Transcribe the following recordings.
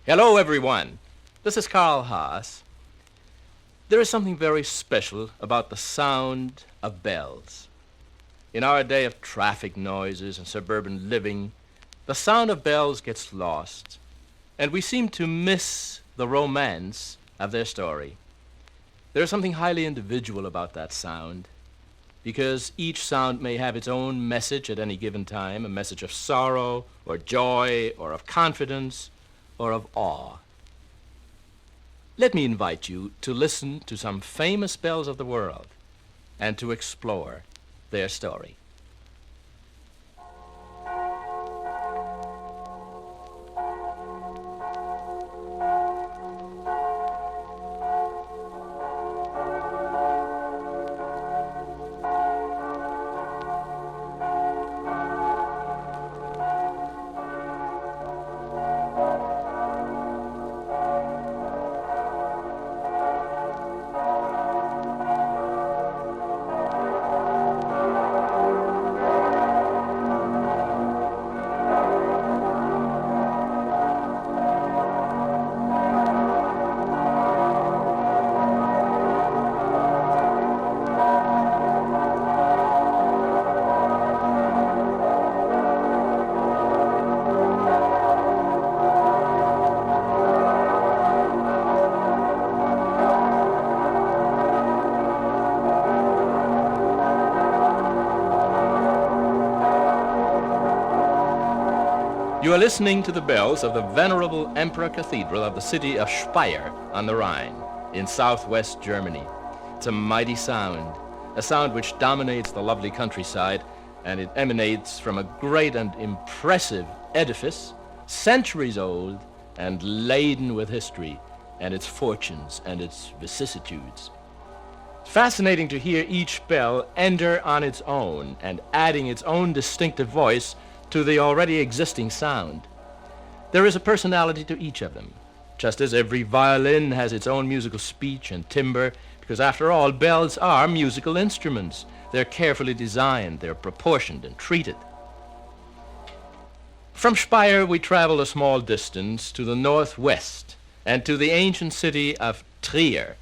Hello, everyone. This is Karl Haas. There is something very special about the sound of bells. In our day of traffic noises and suburban living, the sound of bells gets lost, and we seem to miss the romance of their story. There is something highly individual about that sound, because each sound may have its own message at any given time, a message of sorrow, or joy, or of confidence, or of awe. Let me invite you to listen to some famous bells of the world and to explore their story. You are listening to the bells of the venerable Emperor Cathedral of the city of Speyer on the Rhine in southwest Germany. It's a mighty sound, a sound which dominates the lovely countryside, and it emanates from a great and impressive edifice, centuries old and laden with history and its fortunes and its vicissitudes. It's fascinating to hear each bell enter on its own and adding its own distinctive voice to the already existing sound. There is a personality to each of them, just as every violin has its own musical speech and timbre, because after all, bells are musical instruments. They're carefully designed, they're proportioned and treated. From Speyer, we travel a small distance to the northwest and to the ancient city of Trier,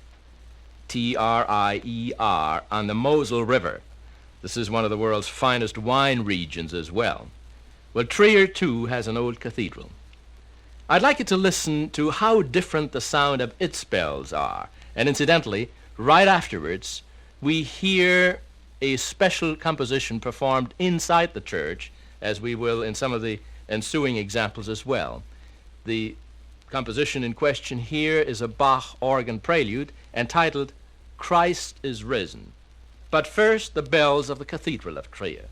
T-R-I-E-R, on the Mosel River. This is one of the world's finest wine regions as well. Well, Trier, too, has an old cathedral. I'd like you to listen to how different the sound of its bells are. And incidentally, right afterwards, we hear a special composition performed inside the church, as we will in some of the ensuing examples as well. The composition in question here is a Bach organ prelude entitled Christ is Risen. But first, the bells of the Cathedral of Trier.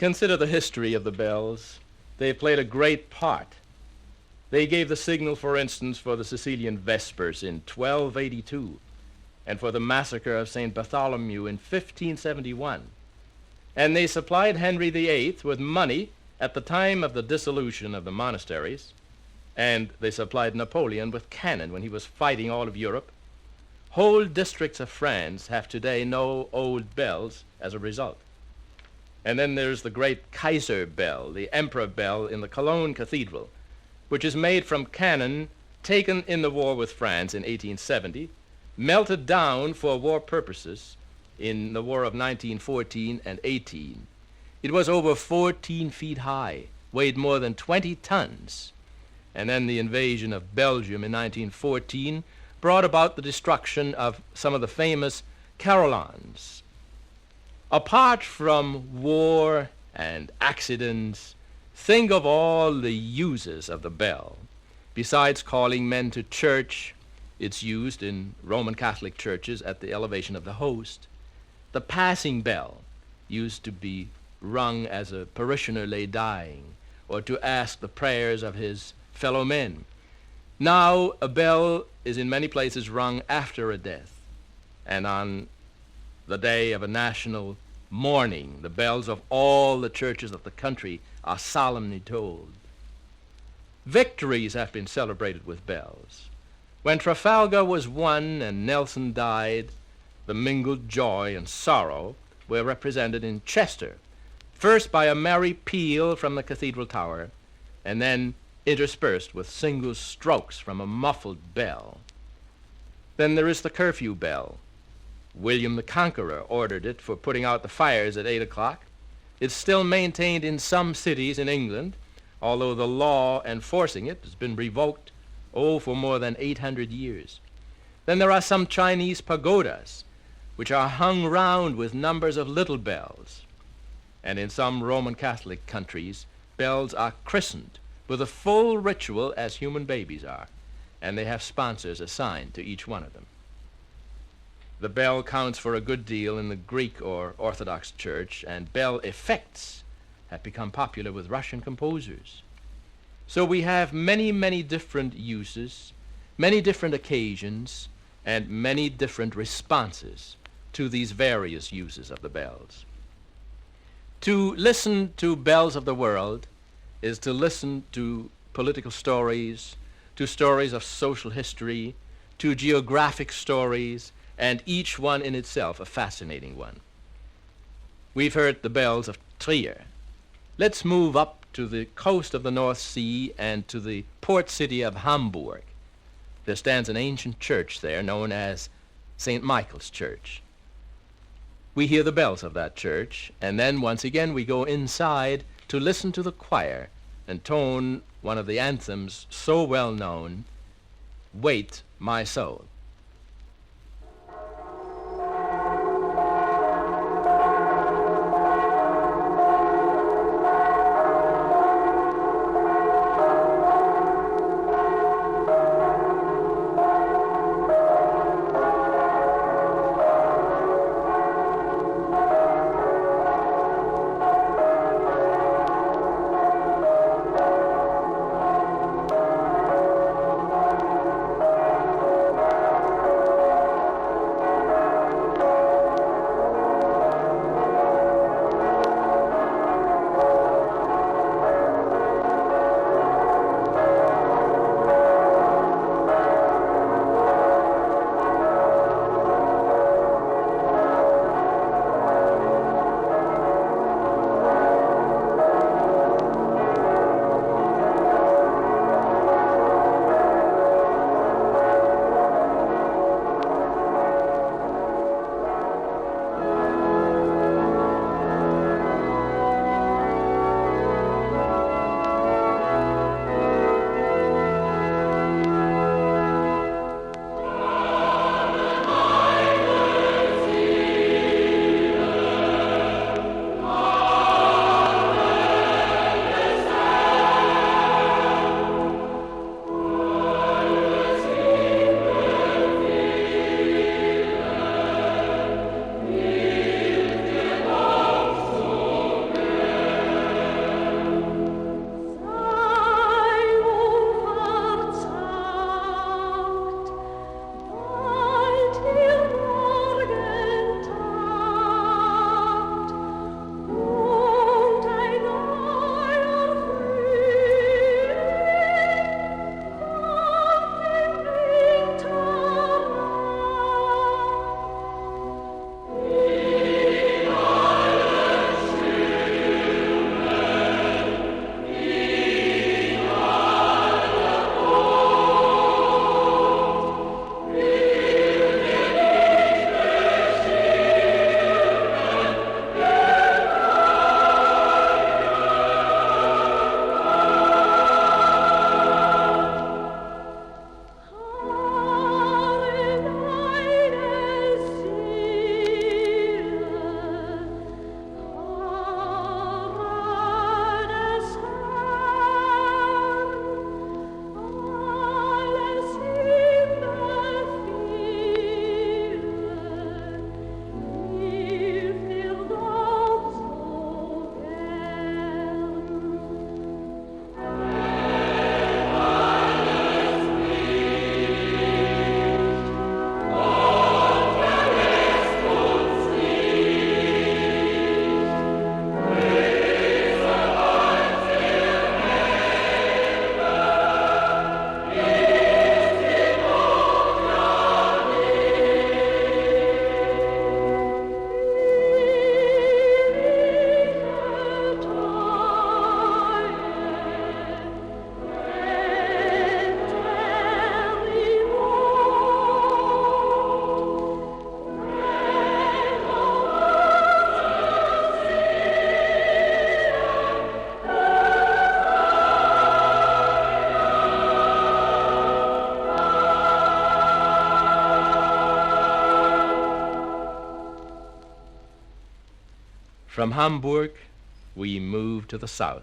Consider the history of the bells. They played a great part. They gave the signal, for instance, for the Sicilian Vespers in 1282 and for the massacre of St. Bartholomew in 1571. And they supplied Henry VIII with money at the time of the dissolution of the monasteries, and they supplied Napoleon with cannon when he was fighting all of Europe. Whole districts of France have today no old bells as a result. And then there's the great Kaiser bell, the emperor bell in the Cologne Cathedral, which is made from cannon taken in the war with France in 1870, melted down for war purposes in the war of 1914 and 18. It was over 14 feet high, weighed more than 20 tons. And then the invasion of Belgium in 1914 brought about the destruction of some of the famous carillons. Apart from war and accidents, think of all the uses of the bell. Besides calling men to church, it's used in Roman Catholic churches at the elevation of the host. The passing bell used to be rung as a parishioner lay dying, or to ask the prayers of his fellow men. Now a bell is in many places rung after a death, and on the day of a national mourning, the bells of all the churches of the country are solemnly tolled. Victories have been celebrated with bells. When Trafalgar was won and Nelson died, the mingled joy and sorrow were represented in Chester, first by a merry peal from the cathedral tower, and then interspersed with single strokes from a muffled bell. Then there is the curfew bell. William the Conqueror ordered it for putting out the fires at 8 o'clock. It's still maintained in some cities in England, although the law enforcing it has been revoked, for more than 800 years. Then there are some Chinese pagodas, which are hung round with numbers of little bells. And in some Roman Catholic countries, bells are christened with a full ritual as human babies are, and they have sponsors assigned to each one of them. The bell counts for a good deal in the Greek or Orthodox Church, and bell effects have become popular with Russian composers. So we have many, many different uses, many different occasions, and many different responses to these various uses of the bells. To listen to bells of the world is to listen to political stories, to stories of social history, to geographic stories, and each one in itself a fascinating one. We've heard the bells of Trier. Let's move up to the coast of the North Sea and to the port city of Hamburg. There stands an ancient church there known as St. Michael's Church. We hear the bells of that church, and then once again we go inside to listen to the choir intone one of the anthems so well known, "Wait, My Soul." From Hamburg, we move to the south,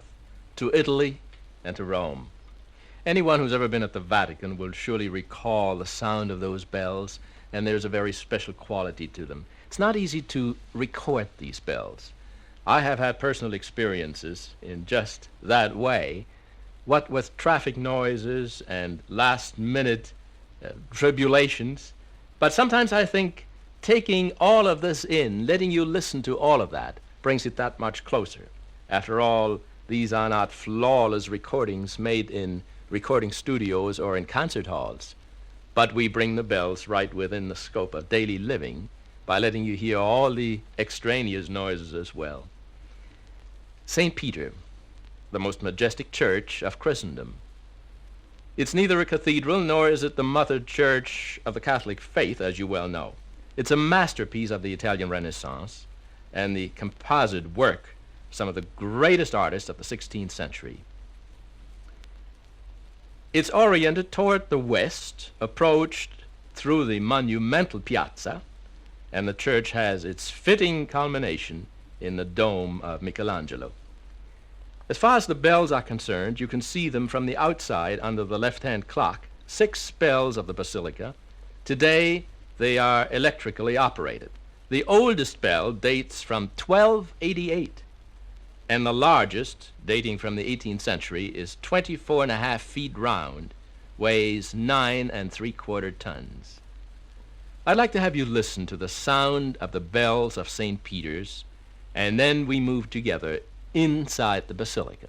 to Italy and to Rome. Anyone who's ever been at the Vatican will surely recall the sound of those bells, and there's a very special quality to them. It's not easy to record these bells. I have had personal experiences in just that way, what with traffic noises and last-minute tribulations. But sometimes I think taking all of this in, letting you listen to all of that, brings it that much closer. After all, these are not flawless recordings made in recording studios or in concert halls, but we bring the bells right within the scope of daily living by letting you hear all the extraneous noises as well. St. Peter, the most majestic church of Christendom. It's neither a cathedral nor is it the mother church of the Catholic faith, as you well know. It's a masterpiece of the Italian Renaissance and the composite work of some of the greatest artists of the 16th century. It's oriented toward the west, approached through the monumental piazza, and the church has its fitting culmination in the dome of Michelangelo. As far as the bells are concerned, you can see them from the outside under the left-hand clock. 6 bells of the Basilica. Today, they are electrically operated. The oldest bell dates from 1288, and the largest, dating from the 18th century, is 24.5 feet round, weighs 9 3/4 tons. I'd like to have you listen to the sound of the bells of St. Peter's, and then we move together inside the Basilica.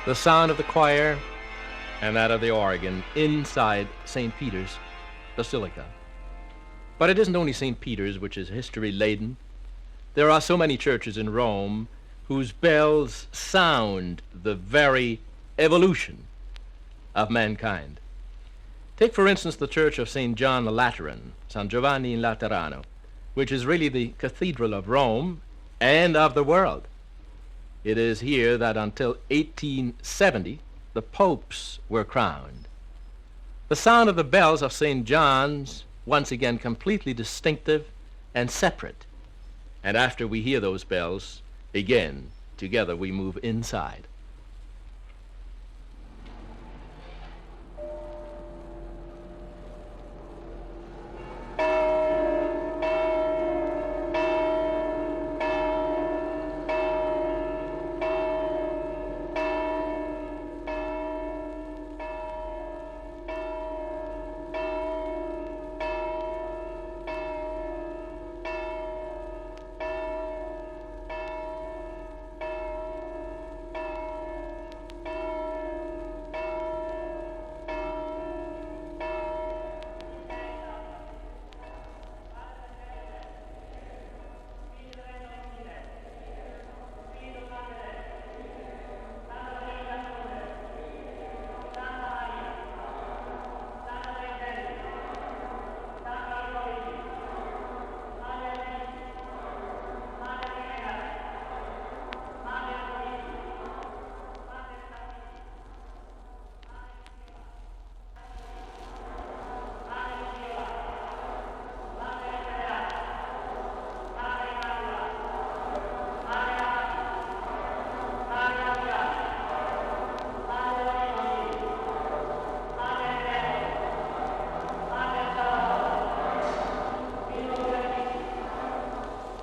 the sound of the choir and that of the organ inside St. Peter's Basilica. But it isn't only St. Peter's which is history-laden. There are so many churches in Rome whose bells sound the very evolution of mankind. Take, for instance, the Church of St. John the Lateran, San Giovanni in Laterano, which is really the cathedral of Rome and of the world. It is here that until 1870, the popes were crowned. The sound of the bells of St. John's, once again completely distinctive and separate. And after we hear those bells, again, together we move inside.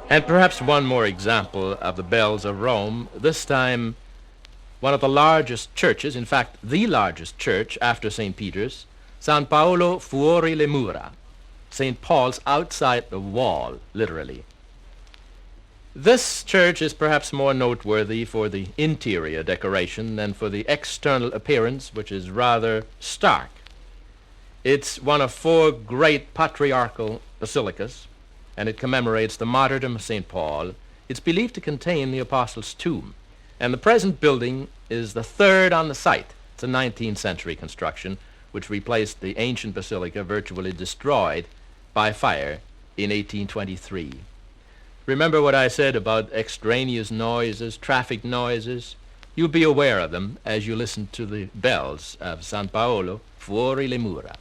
And perhaps one more example of the bells of Rome, this time one of the largest churches, in fact the largest church after St. Peter's, San Paolo fuori le mura, St. Paul's outside the wall, literally. This church is perhaps more noteworthy for the interior decoration than for the external appearance, which is rather stark. It's one of 4 great patriarchal basilicas, and it commemorates the martyrdom of St. Paul. It's believed to contain the Apostles' tomb, and the present building is the 3rd on the site. It's a 19th century construction, which replaced the ancient basilica virtually destroyed by fire in 1823. Remember what I said about extraneous noises, traffic noises? You'll be aware of them as you listen to the bells of San Paolo fuori le mura.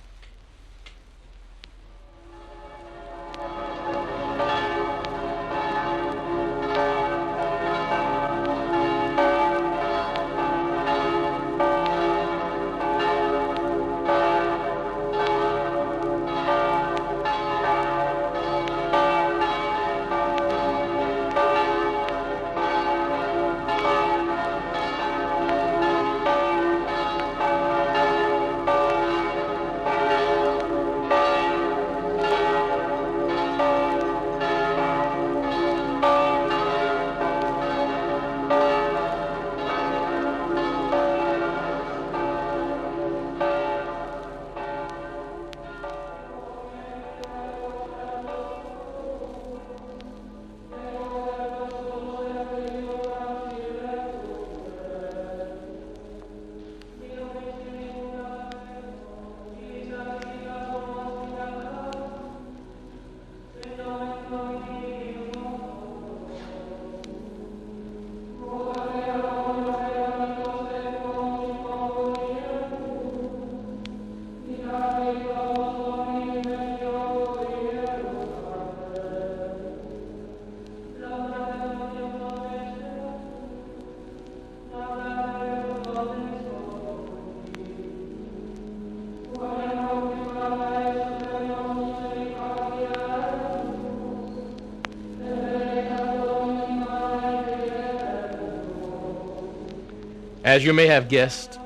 As you may have guessed,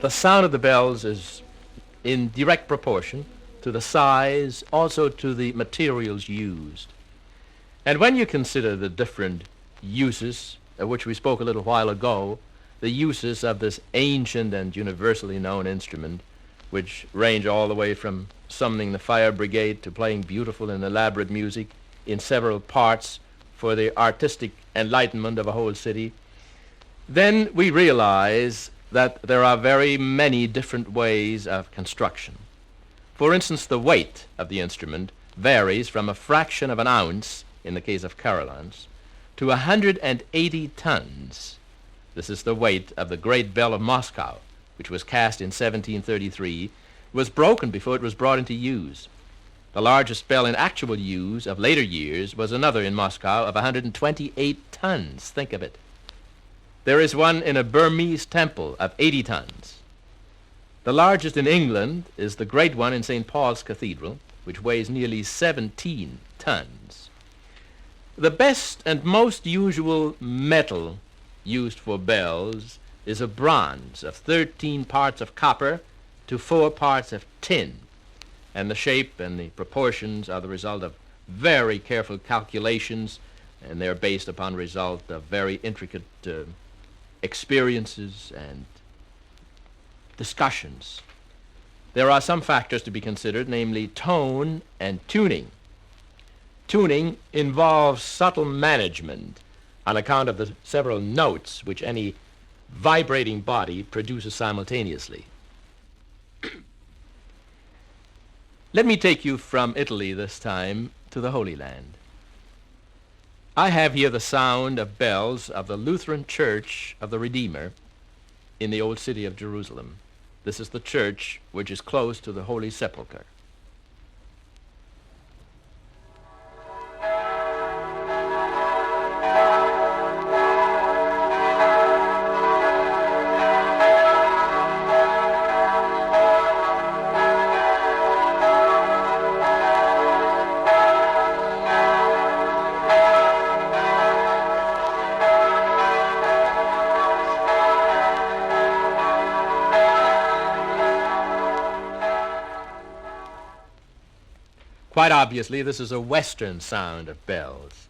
the sound of the bells is in direct proportion to the size, also to the materials used. And when you consider the different uses, of which we spoke a little while ago, the uses of this ancient and universally known instrument, which range all the way from summoning the fire brigade to playing beautiful and elaborate music in several parts for the artistic enlightenment of a whole city, then we realize that there are very many different ways of construction. For instance, the weight of the instrument varies from a fraction of an ounce, in the case of carillons, to 180 tons. This is the weight of the great bell of Moscow, which was cast in 1733, was broken before it was brought into use. The largest bell in actual use of later years was another in Moscow of 128 tons. Think of it. There is one in a Burmese temple of 80 tons. The largest in England is the great one in St. Paul's Cathedral, which weighs nearly 17 tons. The best and most usual metal used for bells is a bronze of 13 parts of copper to 4 parts of tin, and the shape and the proportions are the result of very careful calculations, and they're based upon result of very intricate experiences and discussions. There are some factors to be considered, namely tone and tuning. Tuning involves subtle management on account of the several notes which any vibrating body produces simultaneously. Let me take you from Italy this time to the Holy Land. I have here the sound of bells of the Lutheran Church of the Redeemer in the old city of Jerusalem. This is the church which is close to the Holy Sepulchre. Quite obviously, this is a Western sound of bells.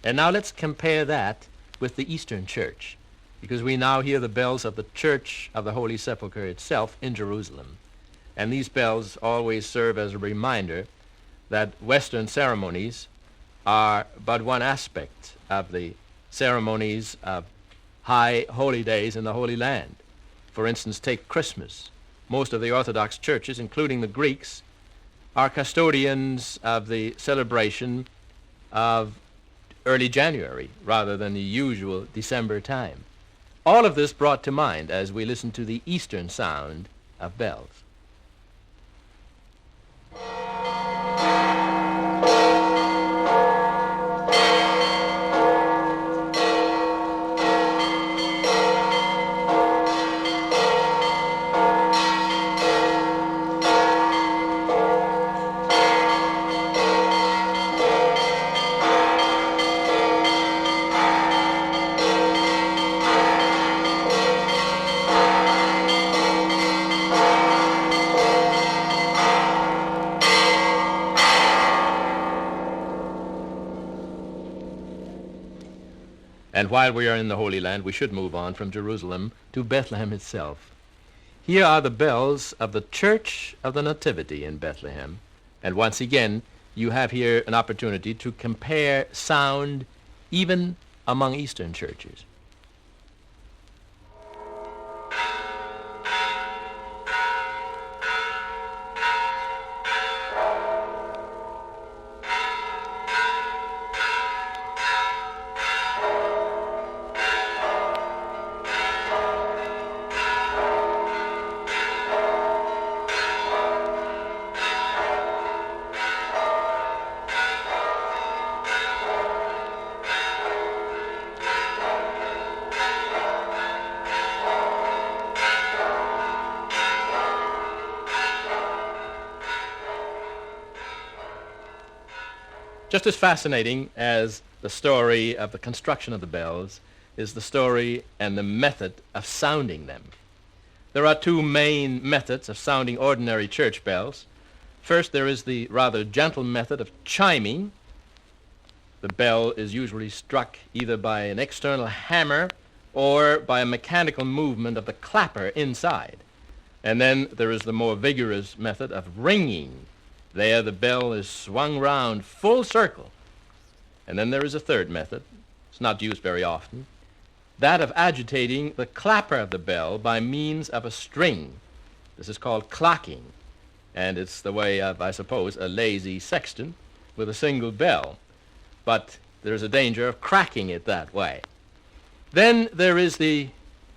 And now let's compare that with the Eastern Church, because we now hear the bells of the Church of the Holy Sepulchre itself in Jerusalem. And these bells always serve as a reminder that Western ceremonies are but one aspect of the ceremonies of high holy days in the Holy Land. For instance, take Christmas. Most of the Orthodox churches, including the Greeks, are custodians of the celebration of early January rather than the usual December time. All of this brought to mind as we listen to the Eastern sound of bells. And while we are in the Holy Land, we should move on from Jerusalem to Bethlehem itself. Here are the bells of the Church of the Nativity in Bethlehem. And once again, you have here an opportunity to compare sound even among Eastern churches. Just as fascinating as the story of the construction of the bells is the story and the method of sounding them. There are two main methods of sounding ordinary church bells. First, there is the rather gentle method of chiming. The bell is usually struck either by an external hammer or by a mechanical movement of the clapper inside. And then there is the more vigorous method of ringing. There the bell is swung round full circle. And then there is a third method. It's not used very often. That of agitating the clapper of the bell by means of a string. This is called clocking. And it's the way of, I suppose, a lazy sexton with a single bell. But there's a danger of cracking it that way. Then there is the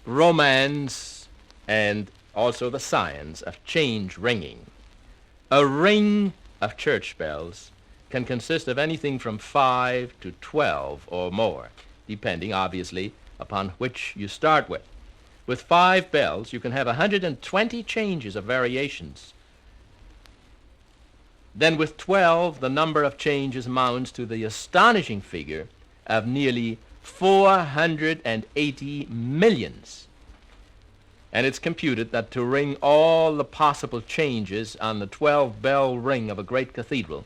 romance and also the science of change ringing. A ring of church bells can consist of anything from 5 to 12 or more, depending, obviously, upon which you start with. With 5 bells, you can have 120 changes of variations. Then with 12, the number of changes amounts to the astonishing figure of nearly 480 millions. And it's computed that to ring all the possible changes on the 12-bell ring of a great cathedral,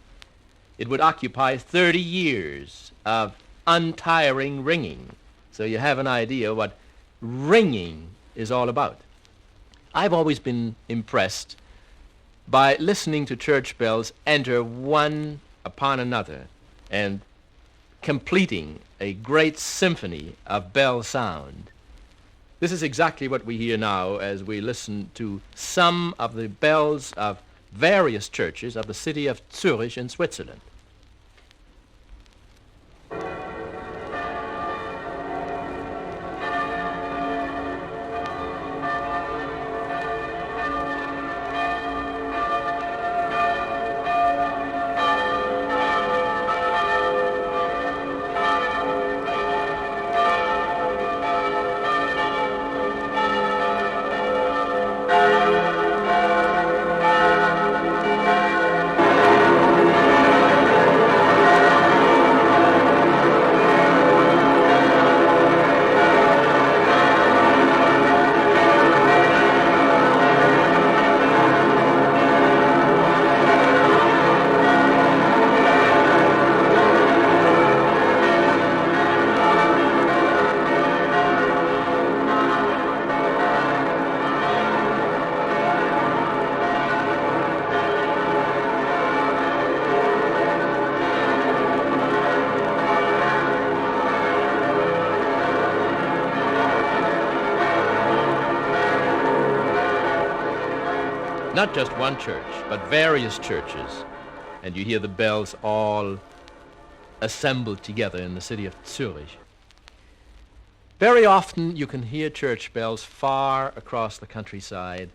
it would occupy 30 years of untiring ringing. So you have an idea what ringing is all about. I've always been impressed by listening to church bells enter one upon another and completing a great symphony of bell sound. This is exactly what we hear now as we listen to some of the bells of various churches of the city of Zurich in Switzerland. Not just one church, but various churches, and you hear the bells all assembled together in the city of Zurich. Very often you can hear church bells far across the countryside,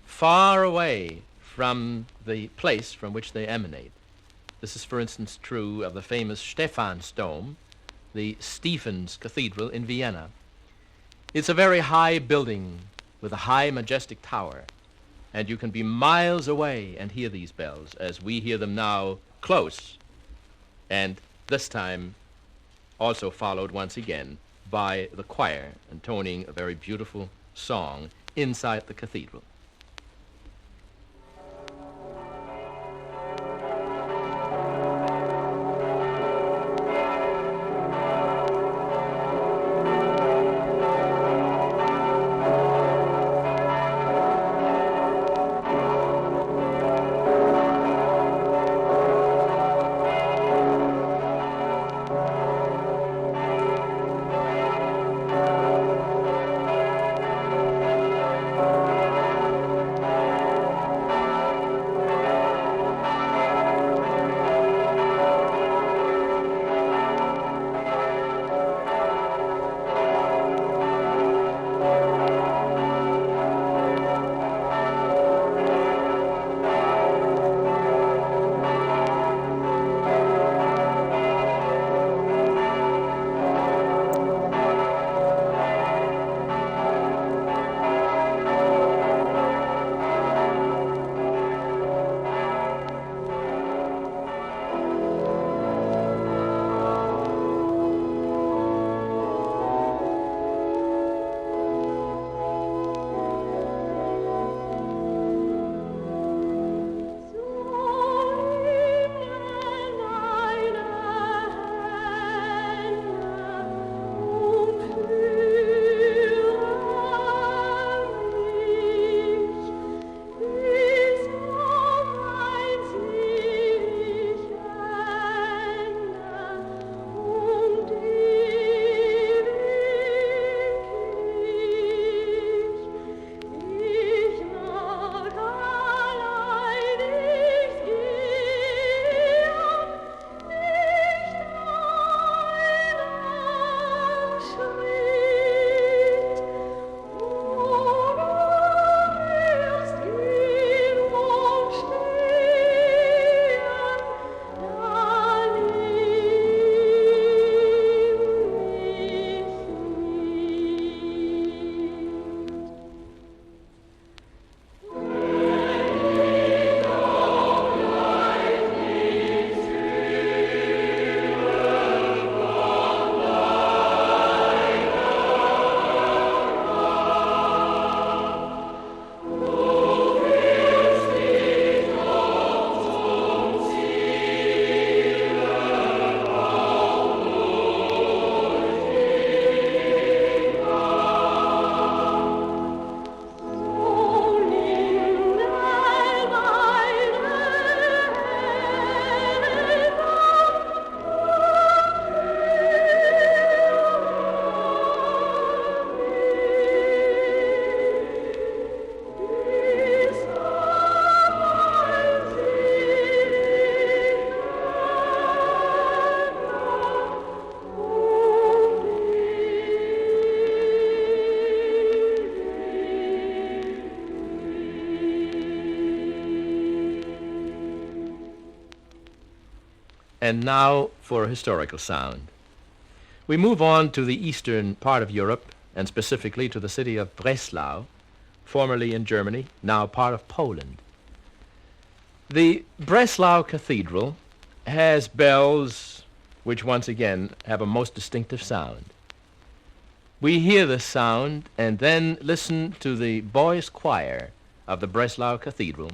far away from the place from which they emanate. This is, for instance, true of the famous Stephansdom, the Stephen's Cathedral in Vienna. It's a very high building with a high, majestic tower, and you can be miles away and hear these bells, as we hear them now close, and this time also followed once again by the choir intoning a very beautiful song inside the cathedral. And now for a historical sound. We move on to the eastern part of Europe, and specifically to the city of Breslau, formerly in Germany, now part of Poland. The Breslau Cathedral has bells which once again have a most distinctive sound. We hear this sound and then listen to the boys' choir of the Breslau Cathedral.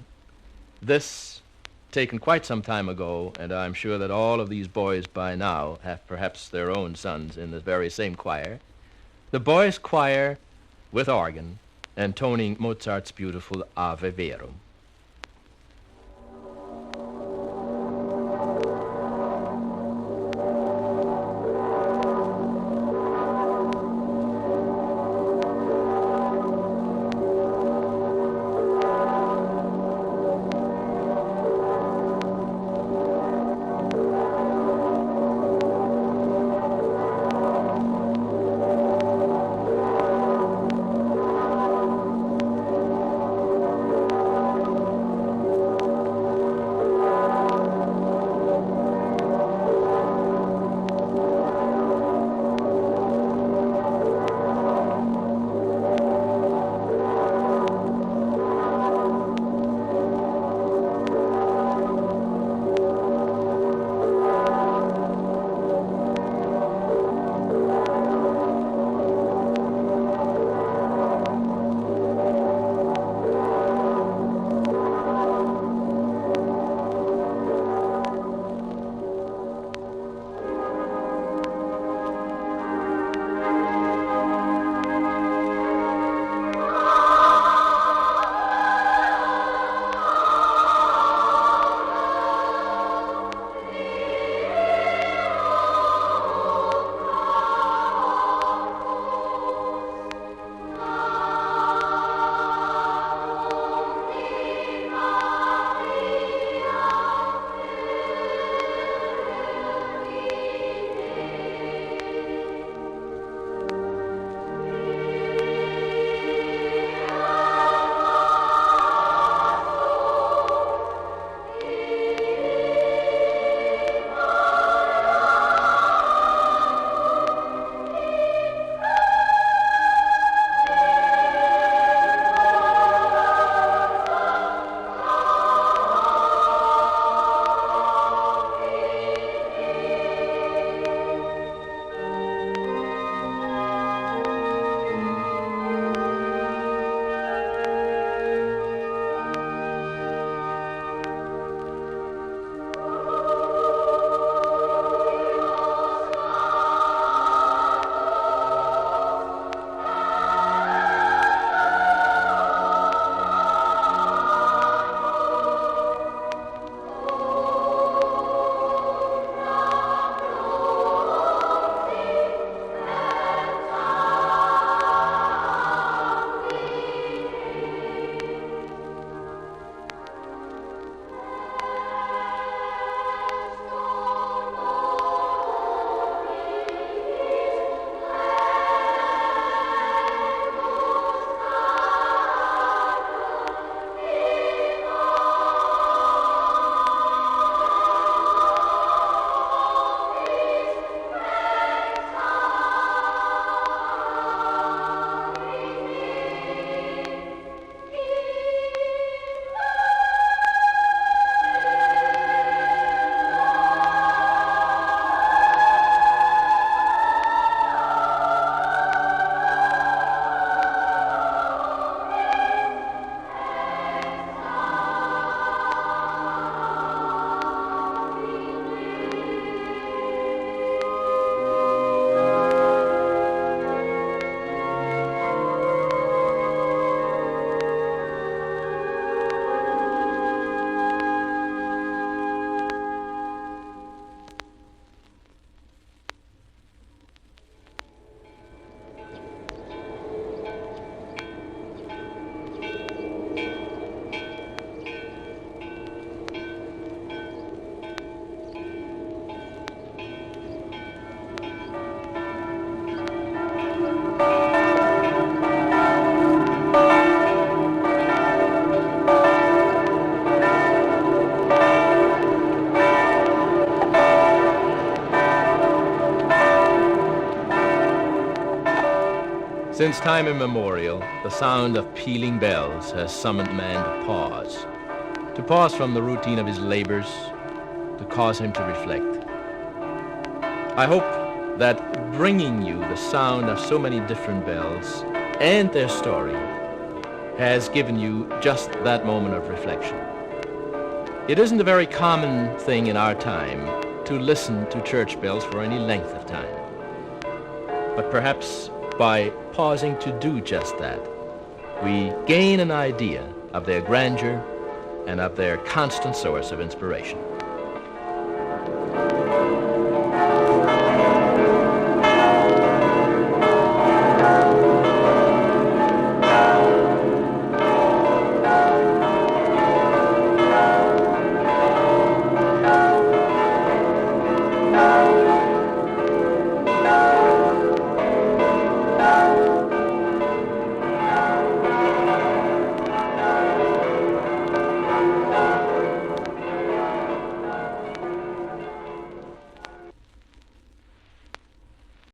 This taken quite some time ago, and I'm sure that all of these boys by now have perhaps their own sons in the very same choir. The boys' choir with organ, intoning Mozart's beautiful Ave Verum. Since time immemorial, the sound of pealing bells has summoned man to pause from the routine of his labors, to cause him to reflect. I hope that bringing you the sound of so many different bells and their story has given you just that moment of reflection. It isn't a very common thing in our time to listen to church bells for any length of time. But perhaps by pausing to do just that, we gain an idea of their grandeur and of their constant source of inspiration.